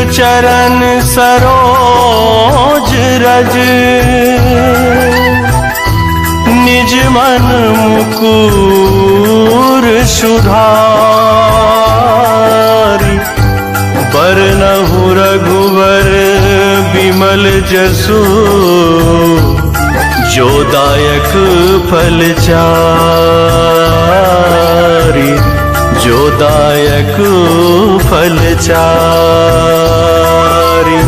चरण सरोज रज, निज मन मुकुर सुधारि। बरनहु रघुवर बिमल जसु, जो दायक फल चारि। जो दायक फल चारि।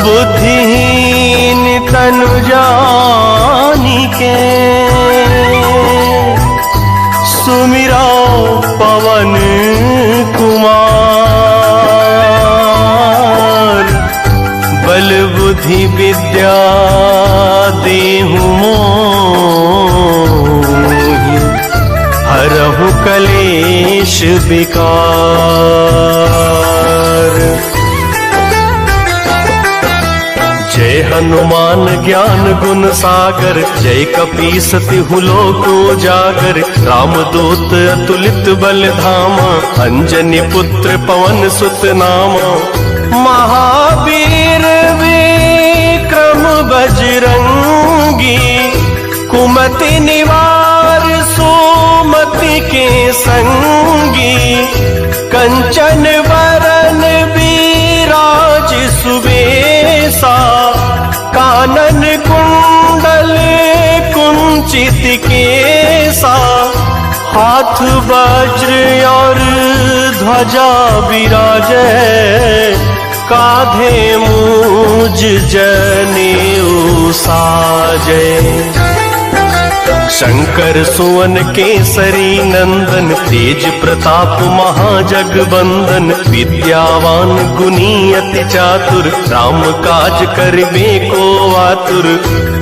बुद्धिहीन तनु जानिके, सुमिरो पवन कुमार। बल बुद्धि विद्या देहु मोहि, हरहु कलेश विकार। जय हनुमान ज्ञान गुण सागर, जय कपीस तिहु लोक उजागर। रामदूत अतुलित बल धामा, अंजनी पुत्र पवन सुत नामा। महावीर विक्रम बजरंगी, कुमति निवार सुमति के संगी। कंचन वरन विराज सुबेसा, कानन कुंडल कुंचित केसा। हाथ वज्र और ध्वजा विराजे, काधे मूज जनेऊ साजे। शंकर सुवन केसरी नंदन, तेज प्रताप महाजगवंदन। विद्यावान गुणी अति चातुर, राम काज करिबे को आतुर।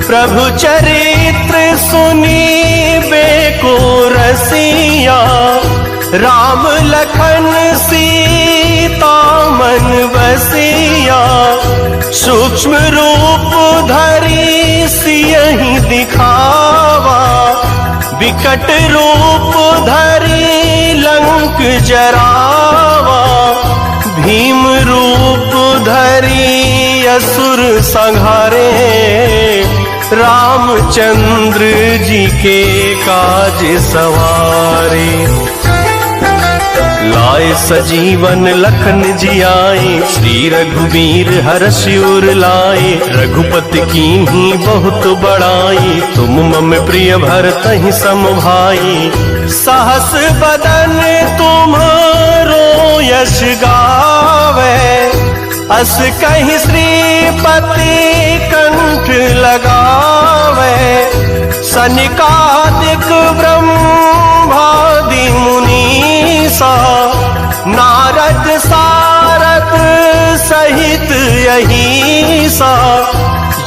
प्रभु चरित्र सुनीबे को रसिया, राम लखन सीता मन बसिया। सूक्ष्म रूप धरि सियहि दिखावा, विकट रूप धरि लंक जरावा। भीम रूप धरि असुर संहारे, रामचंद्र जी के काज सवारे। लाए सजीवन लखन जियाए, श्री रघुवीर हर्षि उर लाए। रघुपति कीन्ही बहुत बड़ाई, तुम मम प्रिय भरतहि सम भाई। सहस बदन तुम्हारो यश गावे, अस कहि श्रीपति कंठ लगावे। सनिकादिक ब्रह्मादि मुनीसा, नारद सारद सहित अहिसा।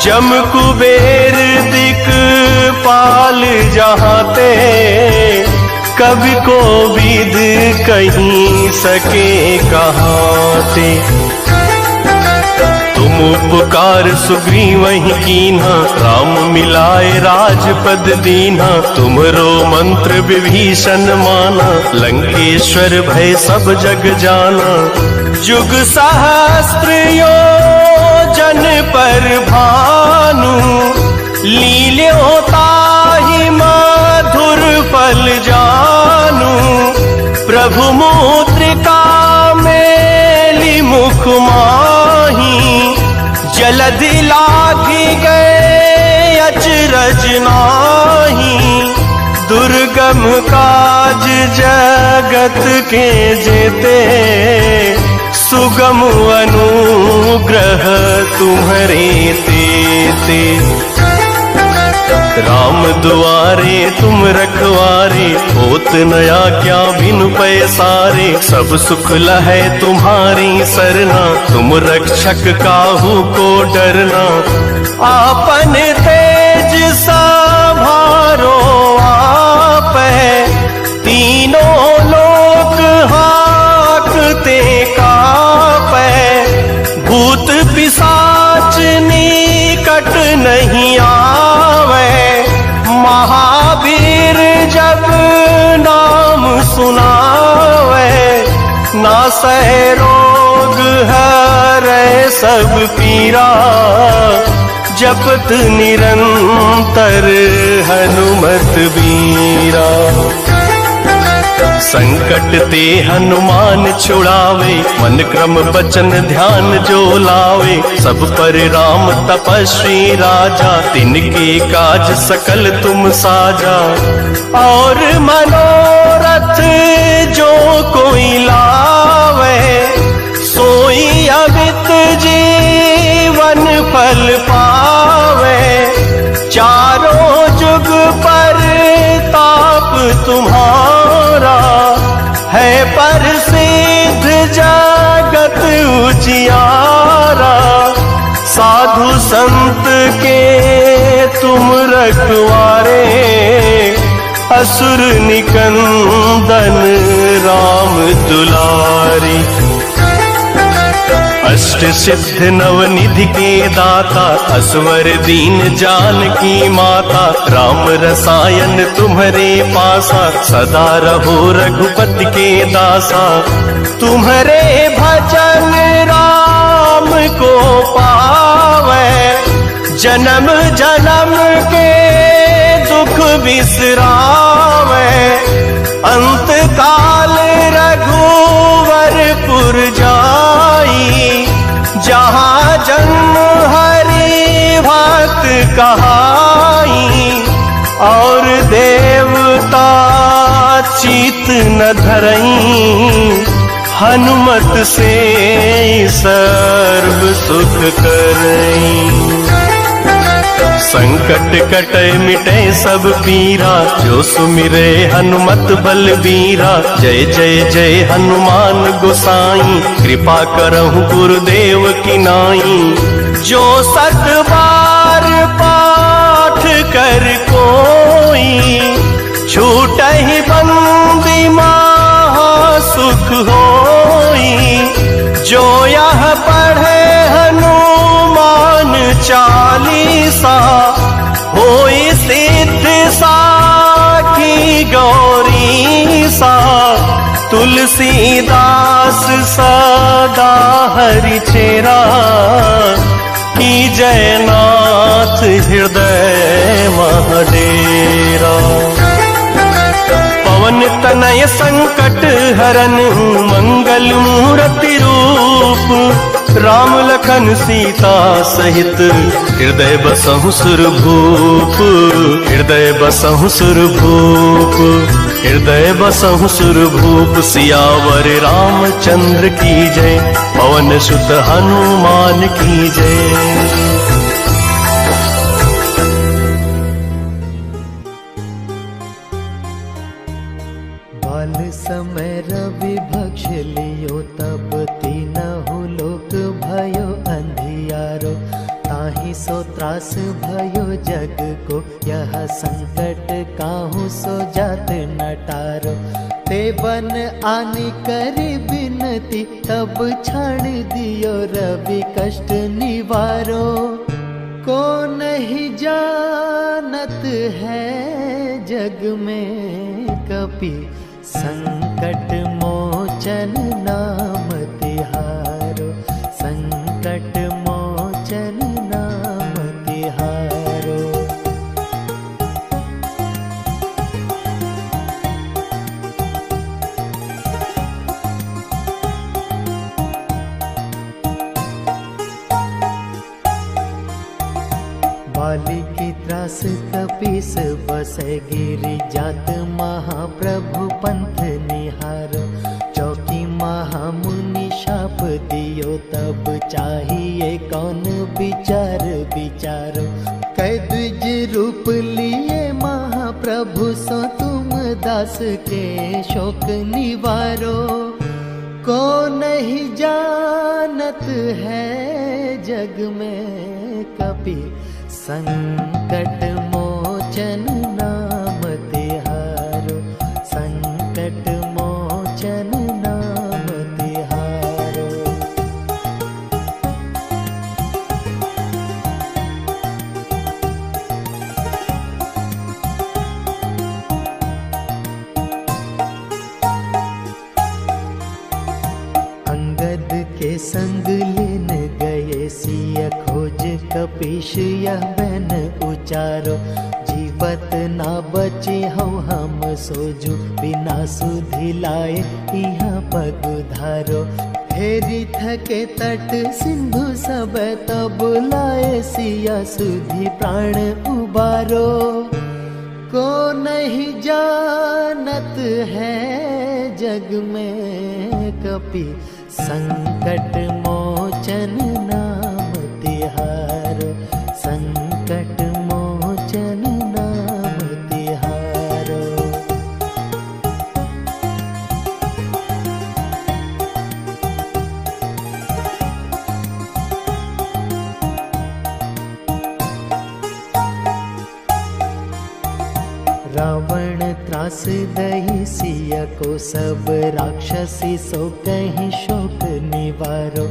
जम कुबेर दिक्पाल जहाते, कवि को विद कहीं सके कहाते। तुम उपकार सुग्रीवहि कीन्हा, राम मिलाए राजपद दीन्हा। तुमरो मंत्र विभीषण माना, लंकेश्वर भय सब जग जाना। जुग सहस्त्र योजन पर भानु, लील्यों ताहि मधुर फल जानू। प्रभु मुद्रिका मेली मुख माही, जलधि लागी गए अचरज नाही। दुर्गम काज जगत के जेते, सुगम अनुग्रह तुम्हरे तेते। राम दुआरे तुम रखवारे, होत नया क्या बिनु पैसारे। सब सुख लहै तुम्हारी सरना, तुम रक्षक काहू को डरना। आपन तेज संभारो आपै, तीनों लोक हाकते कापै। भूत पिशाच निकट नहीं आवे, महावीर जब नाम सुनावे। नासै रोग रोग हरै सब पीरा, जपत निरंतर हनुमत बीरा। संकट ते हनुमान छुड़ावे, मन क्रम बचन ध्यान जो लावे। सब पर राम तपस्वी राजा, तिनके काज सकल तुम साजा। और मनोरथ जो कोई लावे, सोई अमित जीवन फल पावे। चारों जुग पर ताप तुम्हारा, है प्रसिद्ध जगत उजियारा। साधु संत के तुम रखवारे, असुर निकंदन राम दुलारी। अष्ट सिद्ध नवनिधि के दाता, असवर दीन जानकी माता। राम रसायन तुम्हारे पासा, सदा रहो रघुपति के दासा। तुम्हारे भजन राम को पावे, जन्म जन्म के दुख बिसरावे। अंत काल रघुवरपुर जाई, जहाँ जन्म हरि भक्त कहाई। और देवता चित न धरई, हनुमत से सर्व सुख करई। संकट कटे मिटे सब पीरा, जो सुमिरे हनुमत बलबीरा। जय जय जय हनुमान गोसाई, कृपा करहु गुरुदेव की नाई। जो सत बार पाठ कर कोई, छूटहि बंदी महा सुख होई। जो यह पढ़े हनुमान चालीसा, होई सिद्ध साखी गौरीसा। तुलसीदास सदा हरि चेरा, की जयनाथ हृदय महडेरा। पवन तनय संकट हरन, मंगल मूर्ति रूप। राम लखन सीता सहित, हृदय बसहु सुरभूप। हृदय बसहु सुरभूप, हृदय बसहु सुरभूप। सियावर रामचंद्र की जय, पवन सुत हनुमान की जय। समय रवि भक्ष लियो, तब तीनहु लोक भयो अंधियारो। ताहि सो त्रास भयो जग को, यह संकट काहू सो जात न टारो। ते बन आनी करी बिनती, तब छाड़ दियो रवि कष्ट निवारो। को नहीं जानत है जग में कपि, संकट मोचन नाम तिहारो। संकट मोचन नाम तिहारो। बाली की त्रास कपीस बसे, गिरि जात महाप्रभु पंथ निहारो। चौकी महामुनि शाप दियो, तब चाहिए कौन विचार विचारो। कै द्विज रूप लिए महाप्रभु, सो तुम दास के शोक निवारो। को नहीं जानत है जग में कपि, संकट मोचन नाम तिहारो। संकट मोचन नाम तिहारो। अंगद के संग लेन गए सिया खोज कपीश यह बन उचारो जीवत ना बचे हो हम सोजू बिना सुधि लाए यहाँ पग धारो हेरी थके तट सिंधु सब तब लाए सिया सुधि प्राण उबारो को नहीं जानत है जग में कपि संकट मोचन नाम तिहारो संकट मोचन नाम तिहारो। रावण त्रास दही सिया को सब राक्षसी सो कहीं शोक निवारो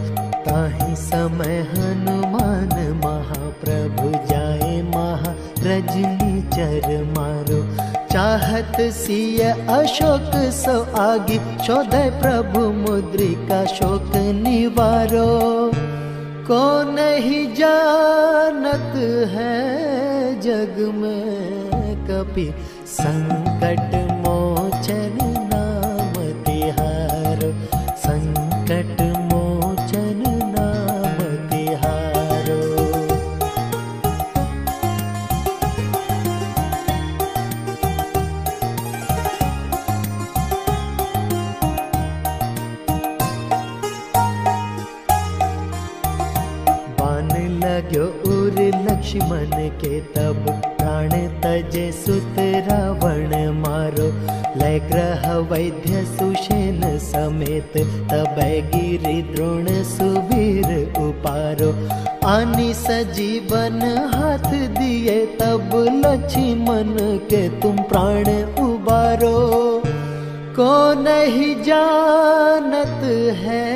ताहि समय हनुमान महाप्रभु जाए महारजनी चर मारो चाहत सिया अशोक सो आगे शोधे प्रभु मुद्रिका शोक निवारो को नहीं जानत है जग में कपि संकट मोचन नाम तिहारो संकट मोचन नाम तिहारो। बाण लाग्यो उर लक्ष्मण के तब प्राण तजे सुत रावण मारो लय ग्रह वैद्य सुषेण समेत तब गिरि द्रोण सुवीर उपारो आनि सजीवन हाथ दिए तब लक्ष्मण के तुम प्राण उबारो को नहीं जानत है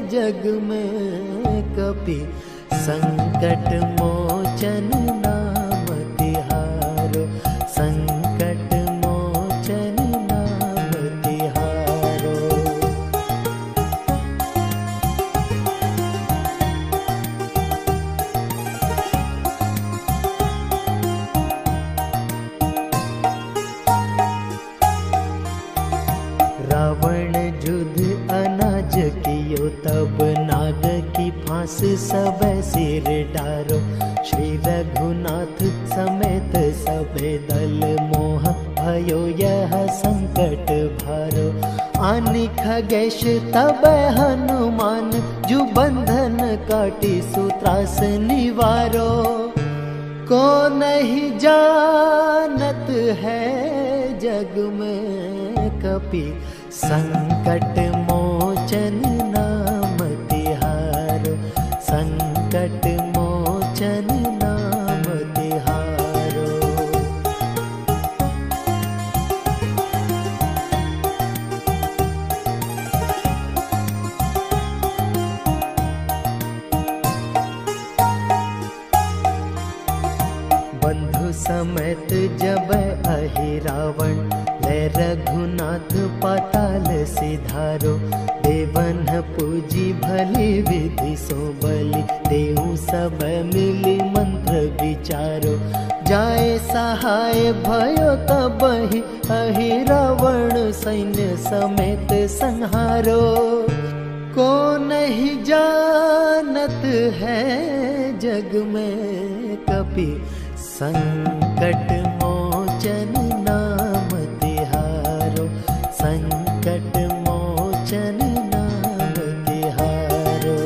जग में कपि संकट मोचन नाम तिहारो संकट मोचन नाम तिहारो। रावण युद्ध अनाज कियो तब नाग की फांस सब सिर डारो श्री रघुनाथ समेत सबे दल मोह भयो यह संकट भारो आनि खगेश तब हनुमान जु बंधन काटी सूत्रास निवारो को नहीं जानत है जग में कपि संकट मोचन नाम तिहारो संकट मोचन नाम तिहारो। बंधु समेत जब अहि रावण लय रघुनाथ पाताल सिधारो देवन पूजी भली विधि सो बलि देहु सब मिली मंत्र विचारो जाए सहाय भयो तबहि अहि रावण सैन्य समेत संहारो को नहीं जानत है जग में कपि संकट मोचन नाम तिहारो संकट मोचन नाम तिहारो।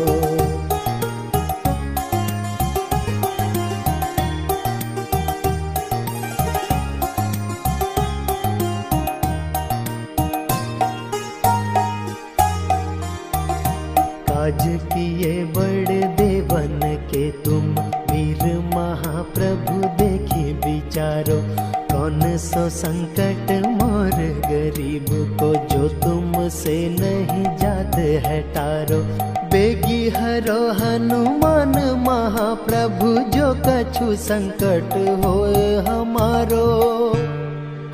काज किए बड़े देवन के तुम वीर महाप्रभु देखी विचारो कौन सो संकट मोर गरीब को जो तुमसे नहीं जात है टारो बेगी हरो हनुमान महाप्रभु जो कछु संकट होए हमारो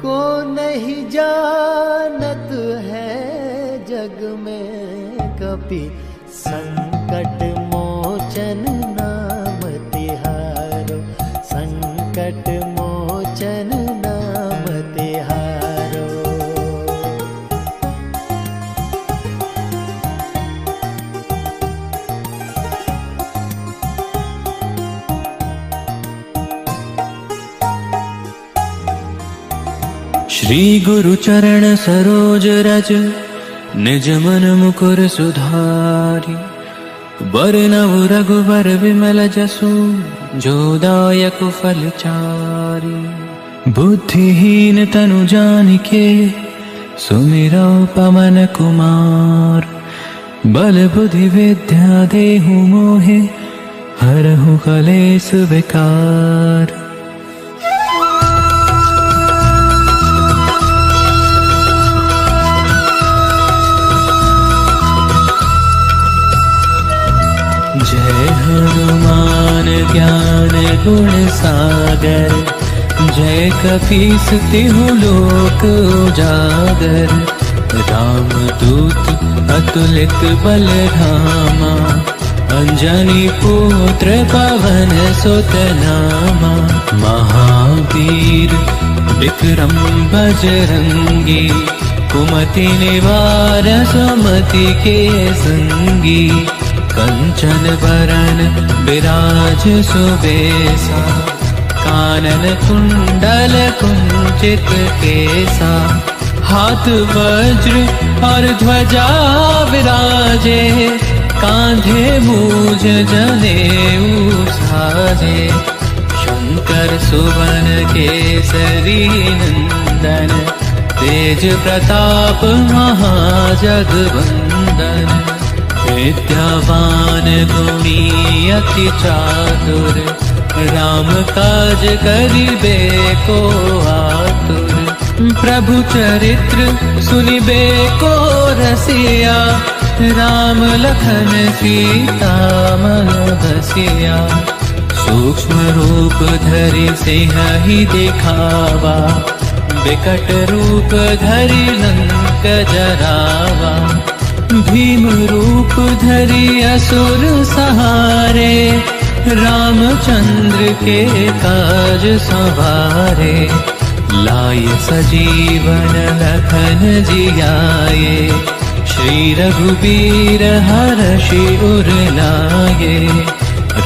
को नहीं जानत है जग में कपि संकट मोचन नाम तिहारो, संकट मोचन नाम तिहारो। श्री गुरु चरण सरोज रज, निज मन मुकुर सुधारी। बरनव रघुवर विमल जसु, जो दायक फल चारि। बुद्धिहीन तनु जानिके, सुमिरौ पवन कुमार। बल बुद्धि विद्या देहु मोहे, हरहु कलेस विकार। जय हनुमान ज्ञान गुण सागर, जय कपीस तिहु लोक उजागर। रामदूत अतुलित बल धामा, अंजनी पुत्र पवन सुत नामा। महावीर विक्रम बजरंगी, कुमति निवार सुमति के संगी। कंचन बरन बिराज सुबेसा, कानन कुंडल कुंचित केसा। हाथ वज्र और ध्वजा विराजे, कांधे मूज जनेऊ साजे। शंकर सुवन केसरी नंदन, तेज प्रताप महाजगवंदन। विद्यावान गुणी अति चातुर, राम काज करिबे को आतुर। प्रभु चरित्र सुनिबे को रसिया, राम लखन सीता मन बसिया। सूक्ष्म रूप धरि सिंहि दिखावा, विकट रूप धरि लंक जरावा। भीम रूप धरि असुर सहारे, रामचंद्र के काज संवारे। लाय सजीवन लखन जियाए, श्री रघुबीर हरषि उर लाए।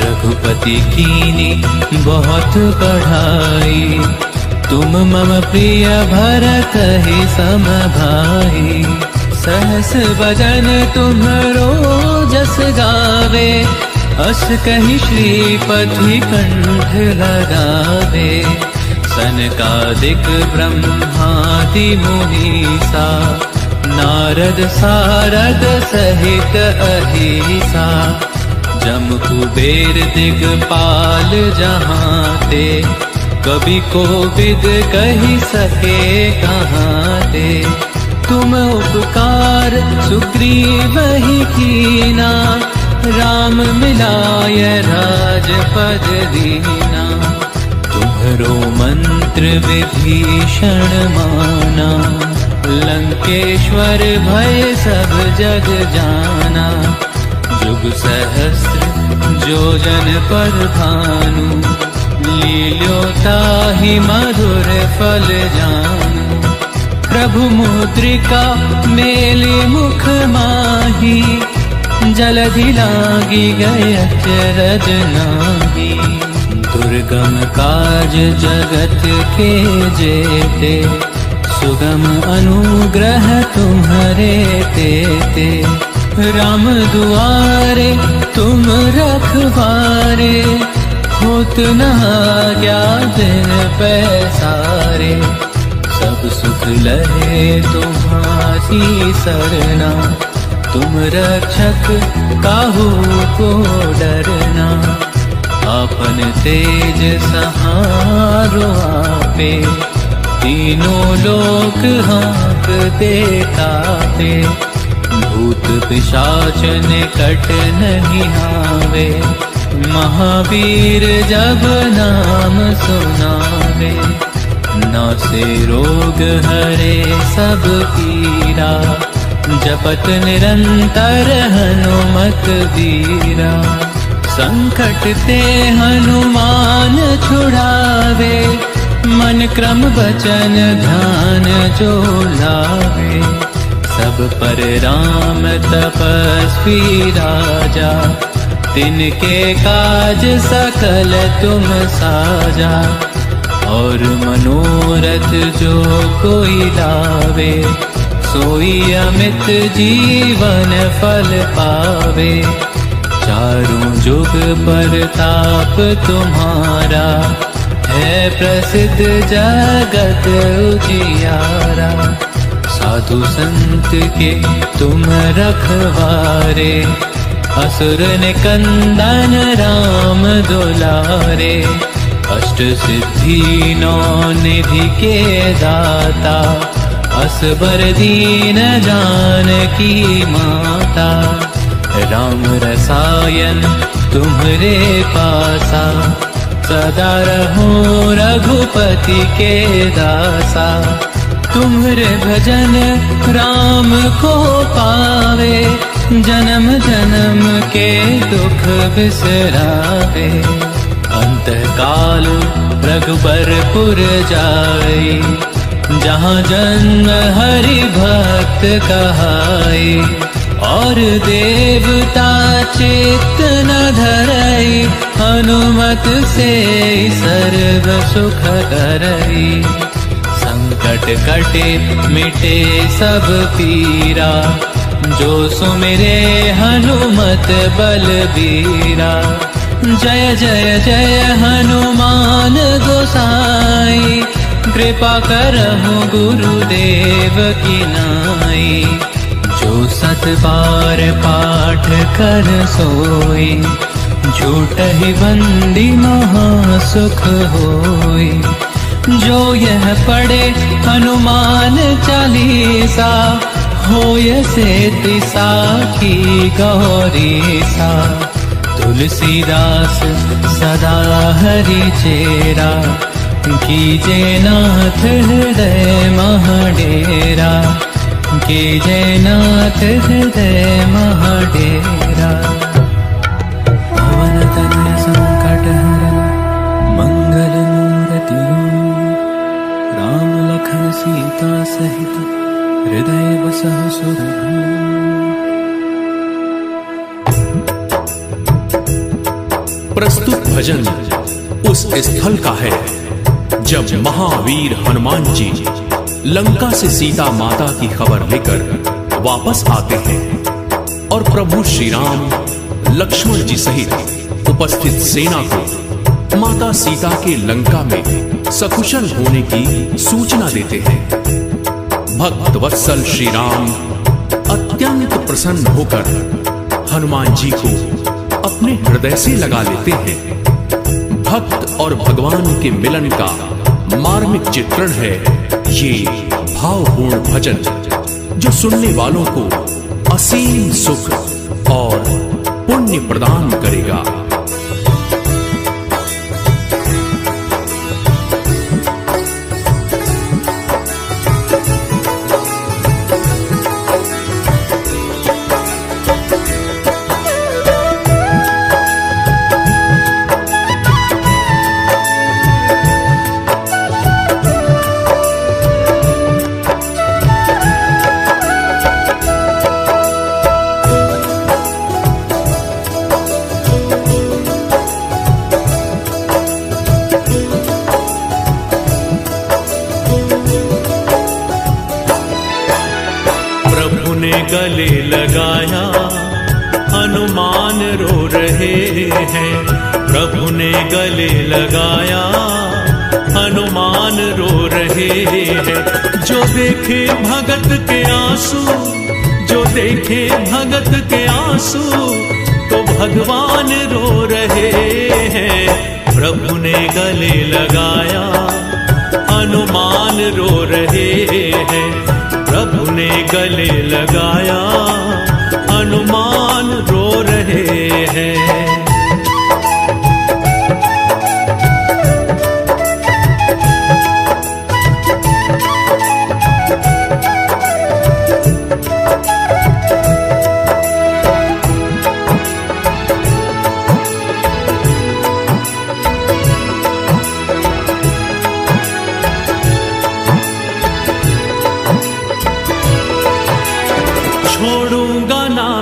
रघुपति कीनी बहुत बढ़ाई, तुम मम प्रिय भरतहि सम भाई। सहस वदन तुम्हरो जस गावे, अस कहि श्रीपति कंठ लगावे। सनकादिक ब्रह्मादि मुनीसा, नारद सारद सहित अहिसा। जम कुबेर दिगपाल जहांते, कवि कोविद कहि सके कहाते। तुम उपकार सुग्रीवहि कीना, राम मिलाय राजपद दीना। तुम्हरो मंत्र विभीषण माना, लंकेश्वर भय सब जग जाना। जुग सहस्र जो जन पर भानु, लील्यो ताहि मधुर फल जानू। प्रभु मुद्रिका मेलि मुख माही, जलधि लागी गए अचरज नाही। दुर्गम काज जगत के जेते, सुगम अनुग्रह तुम्हरे तेते। राम दुआरे तुम रखवारे, होत न आज्ञा दिन पैसारे। सब सुख लहे तुम्हारी सरना, तुम रक्षक काहू को डरना। आपन तेज सहारो आपे, तीनों लोक हाँकते कापे। भूत पिशाच निकट नहीं आवे, महावीर जब नाम सुनावे। नासे रोग हरे सब पीरा, जपत निरंतर हनुमत बीरा। संकट ते हनुमान छुड़ावे, मन क्रम वचन ध्यान जो लावे। सब पर राम तपस्वी राजा, तिनके काज सकल तुम साजा। और मनोरथ जो कोई लावे, सोई अमित जीवन फल पावे। चारों जुग परताप तुम्हारा, है प्रसिद्ध जगत उजियारा। साधु संत के तुम रखवारे, असुर निकंदन राम दुलारे। अष्ट सिद्धि नौ निधि के दाता, असबर दीन जानकी माता। राम रसायन तुम्हरे पासा, सदा रहो रघुपति के दासा। तुम्हरे भजन राम को पावे, जन्म जन्म के दुख बिसरावे। अंतकाल रघुबरपुर जाए, जहाँ जन्म हरि भक्त कहाए। और देवता चित्त न धरई, हनुमत से सर्व सुख करई। संकट कटे मिटे सब पीरा, जो सुमिरे हनुमत बलबीरा। जय जय जय हनुमान गोसाई, कृपा करहु गुरुदेव की नाई। जो सत बार पाठ कर सोई, झूठहि बंदी महासुख होई। जो यह पढ़े हनुमान चालीसा, होय सेति साखी गौरीसा। तुलसीदास सदा हरि चेरा, कीजे नाथ हृदय महडेरा। कीजे नाथ हृदय महडेरा। पवन तनय संकट हरन मंगल मूर्ति, राम लखन सीता सहित हृदय बसहु सुरभूप। प्रस्तुत भजन उस स्थल का है जब महावीर हनुमान जी लंका से सीता माता की खबर लेकर वापस आते हैं और प्रभु श्री राम लक्ष्मण जी सहित उपस्थित सेना को माता सीता के लंका में सकुशल होने की सूचना देते हैं। भक्त वत्सल श्री राम अत्यंत प्रसन्न होकर हनुमान जी को अपने हृदय से लगा लेते हैं। भक्त और भगवान के मिलन का मार्मिक चित्रण है ये भावपूर्ण भजन, जो सुनने वालों को असीम सुख और पुण्य प्रदान करेगा। गले लगाया हनुमान रो रहे हैं। प्रभु ने गले लगाया हनुमान रो रहे हैं। जो देखे भगत के आंसू, जो देखे भगत के आंसू, तो भगवान रो रहे हैं। प्रभु ने गले लगाया हनुमान रो रहे हैं। प्रभु ने गले लगाया हनुमान रो रहे हैं।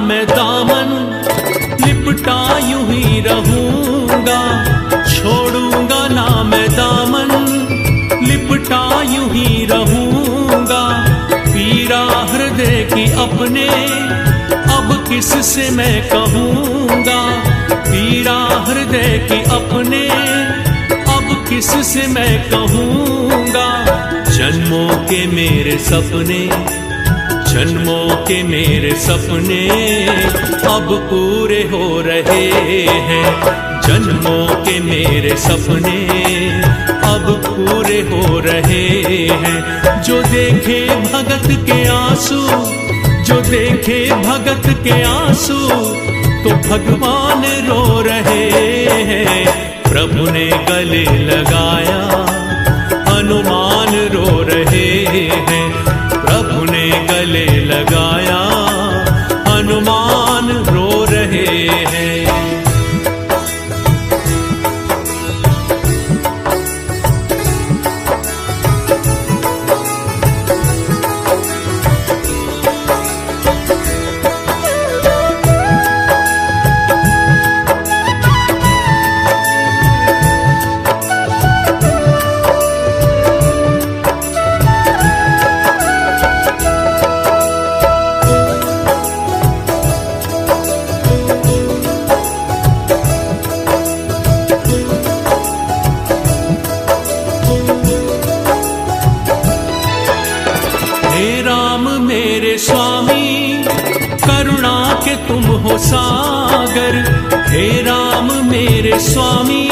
मैं दामन लिपटा यूं ही रहूंगा, छोड़ूंगा ना मैं दामन लिपटा यूं ही रहूंगा। पीड़ा हृदय की अपने अब किस से मैं कहूंगा, पीड़ा हृदय की अपने अब किस से मैं कहूंगा। जन्मों के मेरे सपने, जन्मों के मेरे सपने अब पूरे हो रहे हैं, जन्मों के मेरे सपने अब पूरे हो रहे हैं। जो देखे भगत के आंसू, जो देखे भगत के आंसू तो भगवान रो रहे हैं। प्रभु ने गले लगाया हनुमान रो रहे हैं, प्रभु ने गले लगाया हनुमान रो रहे हैं। स्वामी करुणा के तुम हो सागर, हे राम मेरे स्वामी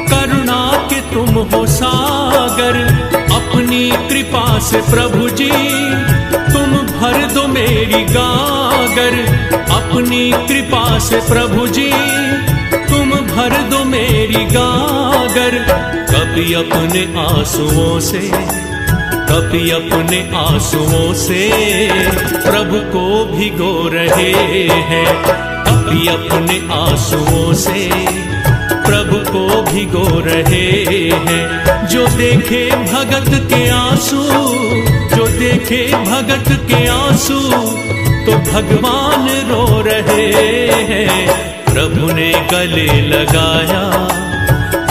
करुणा के तुम हो सागर। अपनी कृपा से प्रभु जी तुम भर दो मेरी गागर, अपनी कृपा से प्रभु जी तुम भर दो मेरी गागर। कभी अपने आंसुओं से, कभी अपने आंसुओं से प्रभु को भिगो रहे हैं, कभी अपने आंसुओं से प्रभु को भिगो रहे हैं। जो देखे भगत के आंसू, जो देखे भगत के आंसू तो भगवान रो रहे हैं। प्रभु ने गले लगाया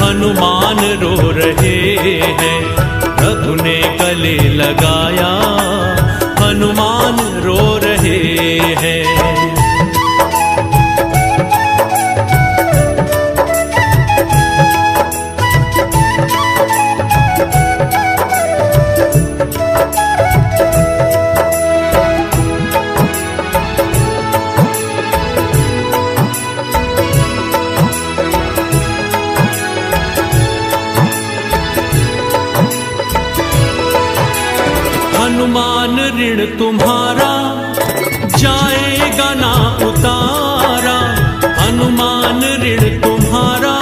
हनुमान रो रहे हैं, प्रभु ने गले लगाया हनुमान रो रहे हैं। हनुमान ऋण तुम्हारा जाएगा ना उतारा, हनुमान ऋण तुम्हारा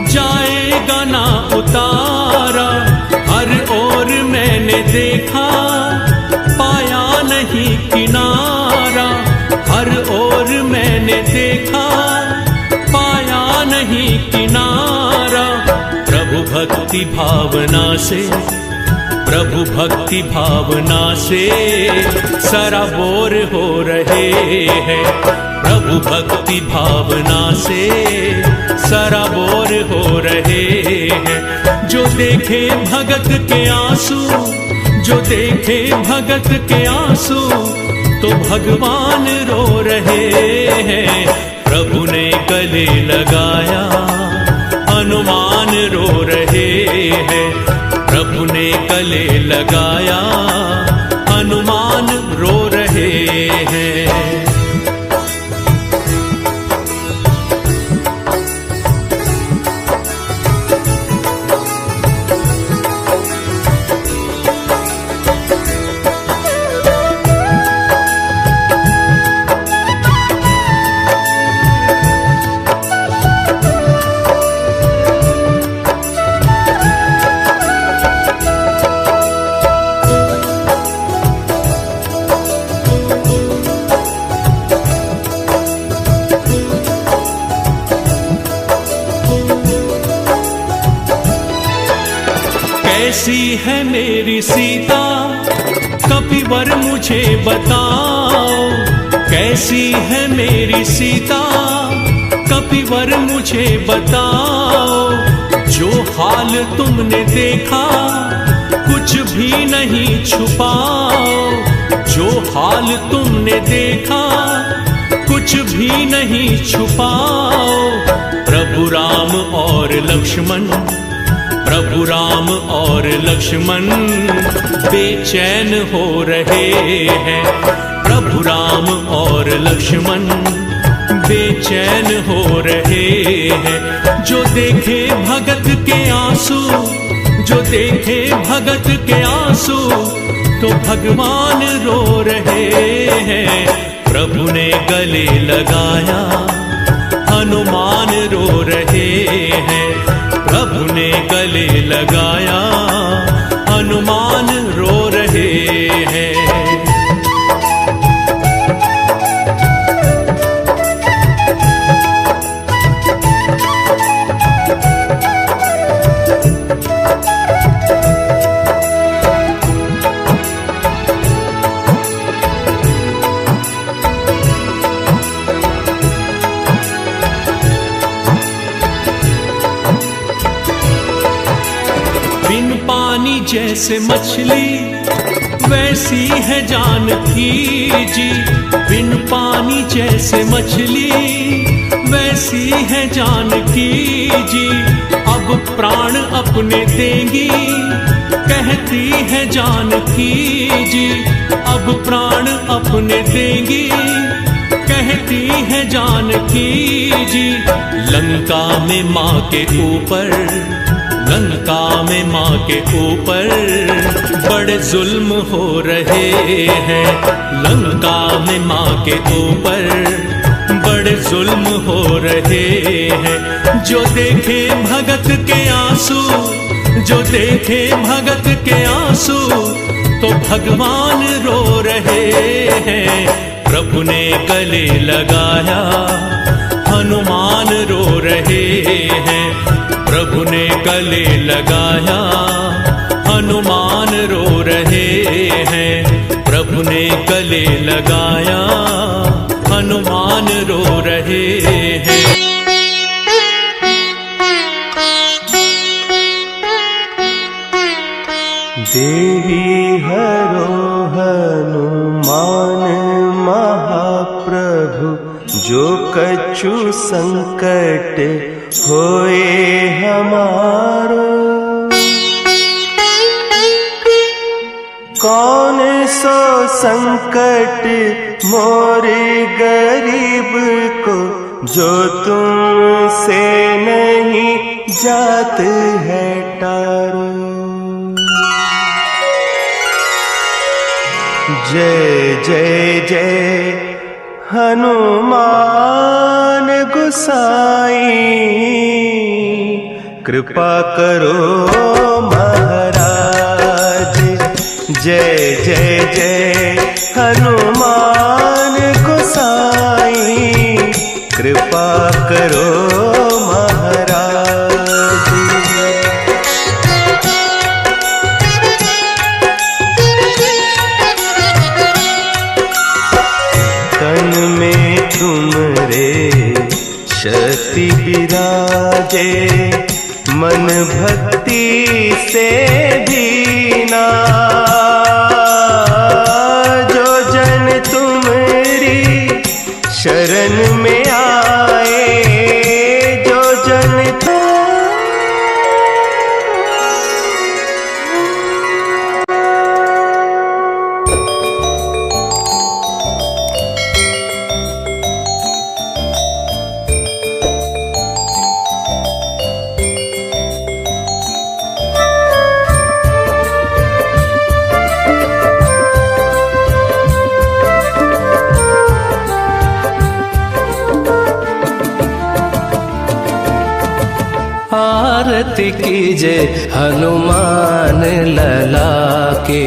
जाएगा ना उतारा। हर ओर मैंने देखा पाया नहीं किनारा, हर ओर मैंने देखा पाया नहीं किनारा। प्रभु भक्ति भावना से, प्रभु भक्ति भावना से सराबोर हो रहे हैं, प्रभु भक्ति भावना से सराबोर हो रहे हैं। जो देखे भगत के आंसू, जो देखे भगत के आंसू तो भगवान रो रहे हैं। प्रभु ने गले लगाया हनुमान रो रहे हैं, प्रभु ने गले लगाया हनुमान रो रहे हैं। कैसी है मेरी सीता कपिवर मुझे बताओ, कैसी है मेरी सीता, कपिवर मुझे बताओ। जो हाल तुमने देखा कुछ भी नहीं छुपाओ। जो हाल तुमने देखा कुछ भी नहीं छुपाओ। प्रभु राम और लक्ष्मण, प्रभु राम और लक्ष्मण बेचैन हो रहे हैं। प्रभु राम और लक्ष्मण बेचैन हो रहे हैं। जो देखे भगत के आंसू, जो देखे भगत के आंसू, तो भगवान रो रहे हैं। प्रभु ने गले लगाया, हनुमान रो रहे हैं। प्रभु ने गले लगाया, हनुमान रो रहे हैं। बिन पानी जैसे मछली वैसी है जानकी जी। बिन पानी जैसे मछली वैसी है जानकी जी। अब प्राण अपने देंगी कहती है जानकी जी। अब प्राण अपने देंगी कहती है जानकी जी। लंका में माँ के ऊपर, लंका में माँ के ऊपर बड़े जुल्म हो रहे हैं। लंका में माँ के ऊपर बड़े जुल्म हो रहे हैं। जो देखे भगत के आंसू, जो देखे भगत के आंसू, तो भगवान रो रहे हैं। प्रभु ने गले लगाया, हनुमान रो रहे हैं। प्रभु ने गले लगाया, हनुमान रो रहे हैं। प्रभु ने गले लगाया, हनुमान रो रहे हैं। देवी हरो हनुमान महाप्रभु, जो कछु संकट होए हमारो। कौन सो संकट मोरे गरीब को, जो तुमसे नहीं जात है टारो। जय जय जय हनुमान गोसाई, कृपा करो महाराज। जय जय जय हनुमान गोसाई, कृपा करो महाराज। तन में तुमरे शक्ति विराजे, मन भक्ति से दीना। जो जन तुम्हारी शरण में आए, जो जन आरती कीजे हनुमान लला के।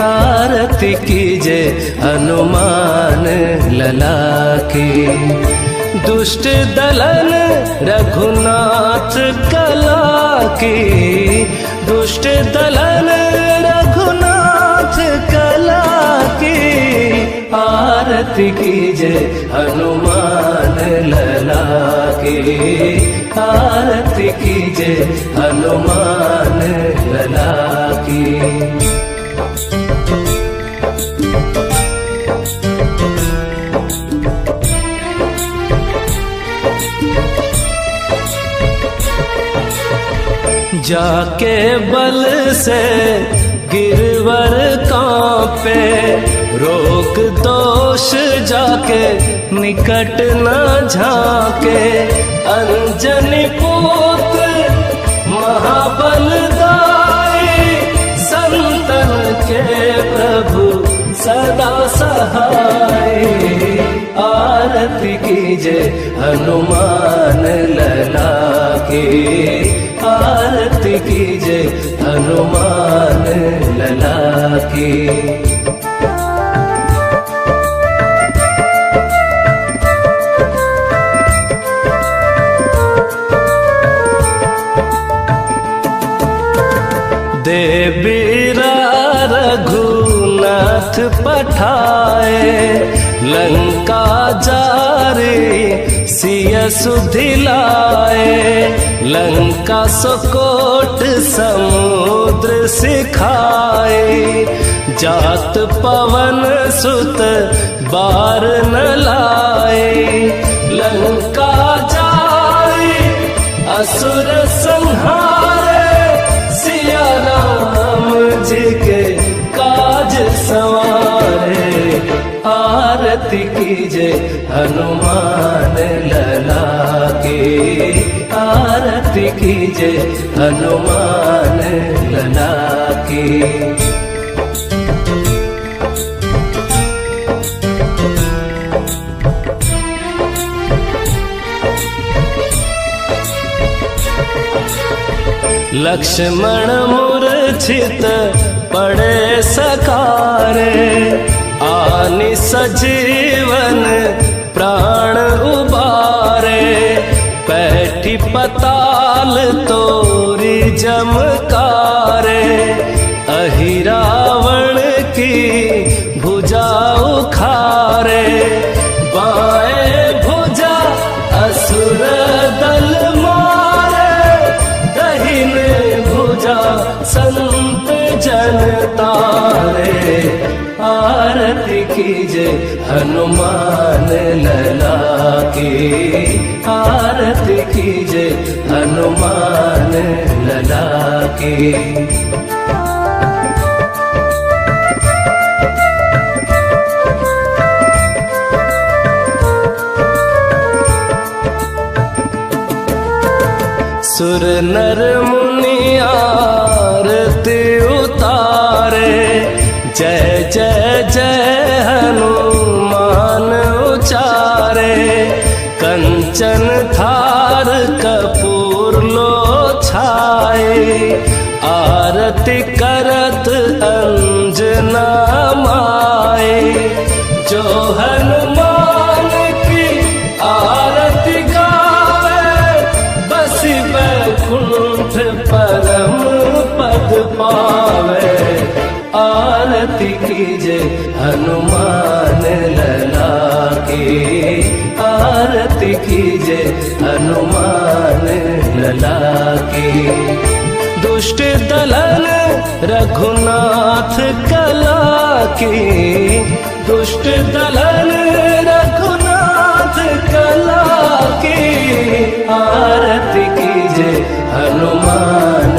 आरती कीजे हनुमान लला के। दुष्ट दलन रघुनाथ कला के। दुष्ट दलन रघुनाथ कला के। आरती कीजे हनुमान लला की, आरती कीजे हनुमान लला की। जाके बल से गिरवर कांपे, रोग दोष जाके निकट न झांके। अंजनी पुत्र महाबलदाई, संतन के प्रभु सदा सहाय। आरती कीजे हनुमान लला की, आरती कीजे हनुमान लला की। देवीरा रघुनाथ पठाए, लंका जारी सिय सुधिलाए। लंका सुकोट समुद्र सिखाए, जात पवन सुत बार न लाए। लंका जारी असुर संहारे, सिया राम जी के काज सवारे। आरती कीजे हनुमान लला की, आरती कीजे हनुमान लला की। लक्ष्मण मूर्छित पड़े सकारे, आनि सजीवन प्राण उबारे। पैठी पताल तोरी जमकारे, अहि रावण की भुजा उखारे। बाएं भुजा असुर दल मारे, दहिने भुजा संत जन तारे। आरती कीजे हनुमान लला की, आरती कीजे हनुमान लला की। सुर नर मुनि आरती उतारे, जय जय जय हनुमान उचारे। कंचन थार कपूर लो छाए, आरती करत अंजना माए। जो हनुमान की आरती गावे, बसी बैकुंठ परम पद पावे। आरती कीजे हनुमान लला की, आरती कीजे हनुमान लला की। दुष्ट दलन रघुनाथ कला की, दुष्ट दलन रघुनाथ कला की। आरती कीजे हनुमान